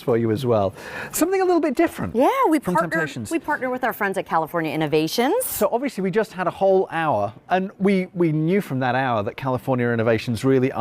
for you as well. Something a little bit different. Yeah, we from Temp-tations. partner with our friends at California Innovations. So obviously we just had a whole hour, and we knew from that hour that California Innovations really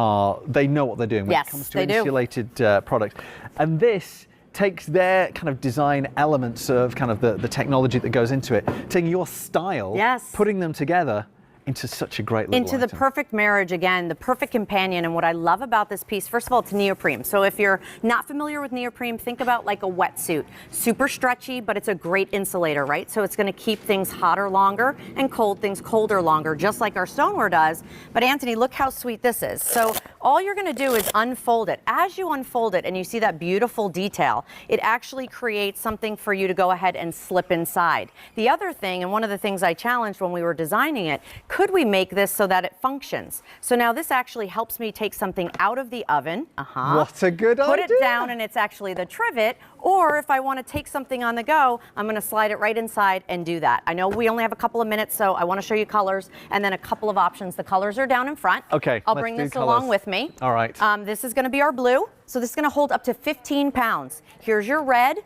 they know what they're doing when it comes to insulated product. And this takes their kind of design elements of kind of the technology that goes into it, taking your style, putting them together into such a great little the perfect marriage, again, the perfect companion. And what I love about this piece, first of all, it's neoprene. So if you're not familiar with neoprene, think about like a wetsuit. Super stretchy, but it's a great insulator, right? So it's going to keep things hotter longer and cold things colder longer, just like our stoneware does. But Anthony, look how sweet this is. So all you're going to do is unfold it. As you unfold it and you see that beautiful detail, it actually creates something for you to go ahead and slip inside. The other thing, and one of the things I challenged when we were designing it, could we make this so that it functions? So now this actually helps me take something out of the oven. What a good idea. Put it down and it's actually the trivet. Or if I want to take something on the go, I'm going to slide it right inside and do that. I know we only have a couple of minutes, so I want to show you colors and then a couple of options. The colors are down in front. Okay, I'll bring this along with me. All right. This is going to be our blue. So this is going to hold up to 15 pounds. Here's your red.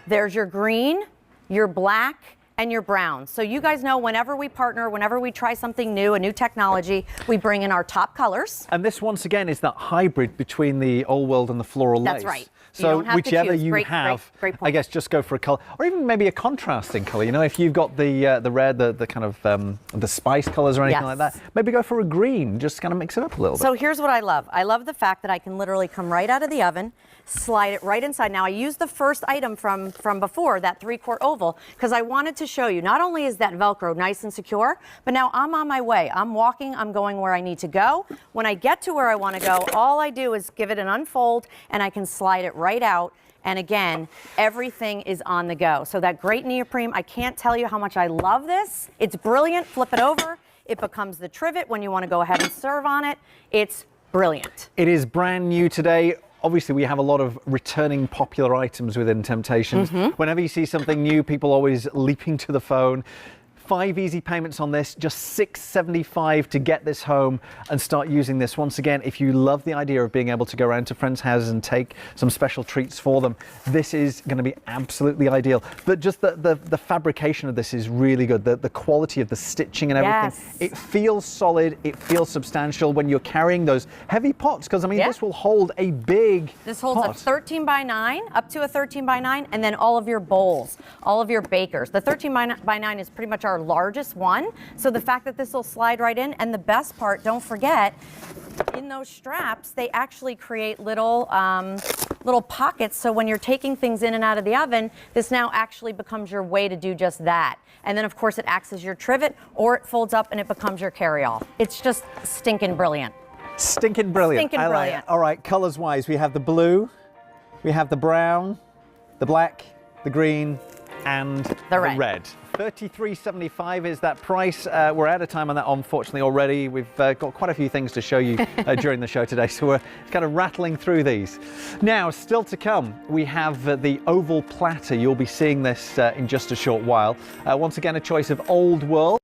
There's your green, your black, and your brown. So you guys know whenever we partner, whenever we try something new, a new technology, we bring in our top colors. And this once again is that hybrid between the old world and the floral lace. That's right. So whichever you have, I guess just go for a color, or even maybe a contrasting color. You know, if you've got the red, the kind of the spice colors or anything like that, maybe go for a green. Just kind of mix it up a little bit. So here's what I love. I love the fact that I can literally come right out of the oven, slide it right inside. Now I used the first item from before, that 3-quart oval, because I wanted to show you not only is that Velcro nice and secure, but now I'm on my way. I'm walking, I'm going where I need to go. When I get to where I want to go, all I do is give it an unfold and I can slide it right out. And again, everything is on the go. So that great neoprene, I can't tell you how much I love this. It's brilliant. Flip it over. It becomes the trivet when you want to go ahead and serve on it. It's brilliant. It is brand new today. Obviously, we have a lot of returning popular items within Temp-tations. Whenever you see something new, people always leaping to the phone. 5 easy payments on this, just $6.75 to get this home and start using this. Once again, if you love the idea of being able to go around to friends' houses and take some special treats for them, this is going to be absolutely ideal. But just the fabrication of this is really good. The quality of the stitching and everything. It feels solid, it feels substantial when you're carrying those heavy pots, because I mean, this will hold a big This holds a 13 by 9, up to a 13 by 9, and then all of your bowls, all of your bakers. The 13 by 9 is pretty much our largest one. So the fact that this will slide right in, and the best part, don't forget, in those straps, they actually create little pockets. So when you're taking things in and out of the oven, this now actually becomes your way to do just that. And then of course it acts as your trivet, or it folds up and it becomes your carry-all. It's just stinking brilliant. Stinking brilliant. Stinking brilliant. All right, colors wise, we have the blue, we have the brown, the black, the green, and the red. $33.75 is that price. We're out of time on that, unfortunately, already. We've got quite a few things to show you during the show today, so we're kind of rattling through these. Now, still to come, we have the oval platter. You'll be seeing this in just a short while. Once again, a choice of old world.